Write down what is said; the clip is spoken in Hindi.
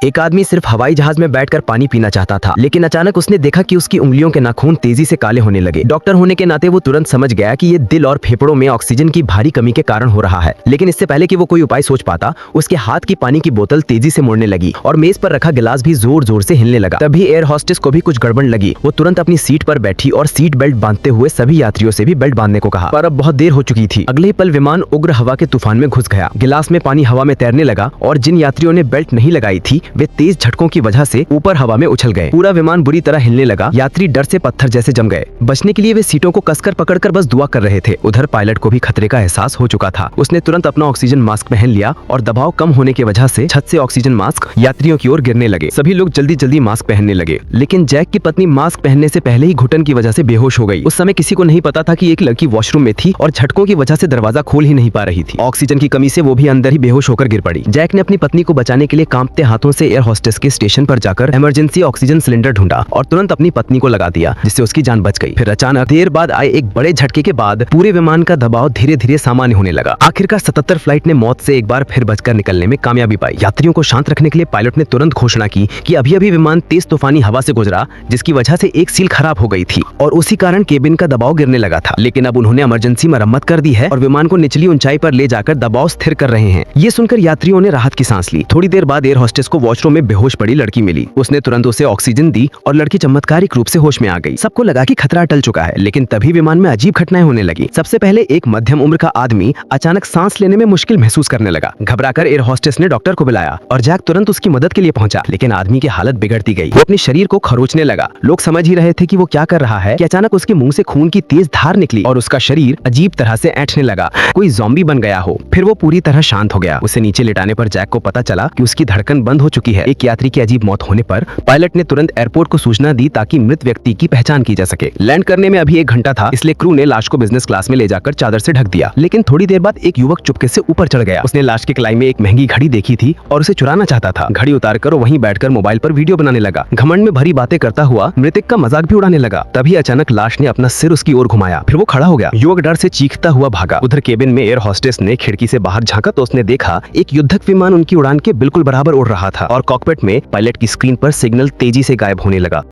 एक आदमी सिर्फ हवाई जहाज में बैठकर पानी पीना चाहता था, लेकिन अचानक उसने देखा कि उसकी उंगलियों के नाखून तेजी से काले होने लगे। डॉक्टर होने के नाते वो तुरंत समझ गया कि ये दिल और फेफड़ों में ऑक्सीजन की भारी कमी के कारण हो रहा है। लेकिन इससे पहले कि वो कोई उपाय सोच पाता, उसके हाथ की पानी की बोतल तेजी से मुड़ने लगी और मेज पर रखा गिलास भी जोर जोर से हिलने लगा। तभी एयर होस्टेस को भी कुछ गड़बड़ लगी। वो तुरंत अपनी सीट पर बैठी और सीट बेल्ट बांधते हुए सभी यात्रियों से भी बेल्ट बांधने को कहा, पर अब बहुत देर हो चुकी थी। अगले ही पल विमान उग्र हवा के तूफान में घुस गया। गिलास में पानी हवा में तैरने लगा और जिन यात्रियों ने बेल्ट नहीं लगाई थी वे तेज झटकों की वजह से ऊपर हवा में उछल गए। पूरा विमान बुरी तरह हिलने लगा। यात्री डर से पत्थर जैसे जम गए। बचने के लिए वे सीटों को कसकर पकड़कर बस दुआ कर रहे थे। उधर पायलट को भी खतरे का एहसास हो चुका था। उसने तुरंत अपना ऑक्सीजन मास्क पहन लिया और दबाव कम होने की वजह से छत से ऑक्सीजन मास्क यात्रियों की ओर गिरने लगे। सभी लोग जल्दी जल्दी मास्क पहनने लगे, लेकिन जैक की पत्नी मास्क पहनने से पहले ही घुटन की वजह से बेहोश हो गई। उस समय किसी को नहीं पता था कि एक लड़की वॉशरूम में थी और झटकों की वजह से दरवाजा खोल ही नहीं पा रही थी। ऑक्सीजन की कमी से वो भी अंदर ही बेहोश होकर गिर पड़ी। जैक ने अपनी पत्नी को बचाने के लिए कांपते हाथों से एयर होस्टेस के स्टेशन पर जाकर इमरजेंसी ऑक्सीजन सिलेंडर ढूंढा और तुरंत अपनी पत्नी को लगा दिया, जिससे उसकी जान बच गई। फिर अचानक देर बाद आए एक बड़े झटके के बाद पूरे विमान का दबाव धीरे धीरे सामान्य होने लगा। आखिरकार 77 फ्लाइट ने मौत से एक बार फिर बचकर निकलने में कामयाबी पाई। यात्रियों को शांत रखने के लिए पायलट ने तुरंत घोषणा की कि अभी अभी विमान तेज तूफानी हवा से गुजरा, जिसकी वजह से एक सील खराब हो गई थी और उसी कारण केबिन का दबाव गिरने लगा था। लेकिन अब उन्होंने इमरजेंसी मरम्मत कर दी है और विमान को निचली ऊंचाई पर ले जाकर दबाव स्थिर कर रहे हैं। ये सुनकर यात्रियों ने राहत की सांस ली। थोड़ी देर बाद एयर होस्टेस को वॉशरूम में बेहोश पड़ी लड़की मिली। उसने तुरंत उसे ऑक्सीजन दी और लड़की चमत्कारिक रूप से होश में आ गई। सबको लगा कि खतरा टल चुका है, लेकिन तभी विमान में अजीब घटनाएं होने लगी। सबसे पहले एक मध्यम उम्र का आदमी अचानक सांस लेने में मुश्किल महसूस करने लगा। घबराकर एयर होस्टेस ने डॉक्टर को बुलाया और जैक तुरंत उसकी मदद के लिए पहुंचा, लेकिन आदमी की हालत बिगड़ती गई। वो अपने शरीर को खरोचने लगा। लोग समझ ही रहे थे कि वो क्या कर रहा है कि अचानक उसके मुंह से खून की तेज धार निकली और उसका शरीर अजीब तरह से ऐंठने लगा, कोई ज़ॉम्बी बन गया हो। फिर वो पूरी तरह शांत हो गया। उसे नीचे लिटाने पर जैक को पता चला कि उसकी धड़कन बंद हो चुकी है। एक यात्री की अजीब मौत होने पर पायलट ने तुरंत एयरपोर्ट को सूचना दी ताकि मृत व्यक्ति की पहचान की जा सके। लैंड करने में अभी 1 घंटा था, इसलिए क्रू ने लाश को बिजनेस क्लास में ले जाकर चादर से ढक दिया। लेकिन थोड़ी देर बाद एक युवक चुपके से ऊपर चढ़ गया। उसने लाश के कलाई में एक महंगी घड़ी देखी थी और उसे चुराना चाहता था। घड़ी उतारकर वहीं बैठकर मोबाइल पर वीडियो बनाने लगा। घमंड में भरी बातें करता हुआ मृतक का मजाक भी उड़ाने लगा। तभी अचानक लाश ने अपना सिर उसकी ओर घुमाया। फिर वो खड़ा हो गया। युवक डर से चीखता हुआ भागा। उधर केबिन में एयर होस्टेस ने खिड़की से बाहर झांका तो उसने देखा एक युद्धक विमान उनकी उड़ान के बिल्कुल बराबर उड़ रहा था और कॉकपिट में पायलट की स्क्रीन पर सिग्नल तेजी से गायब होने लगा।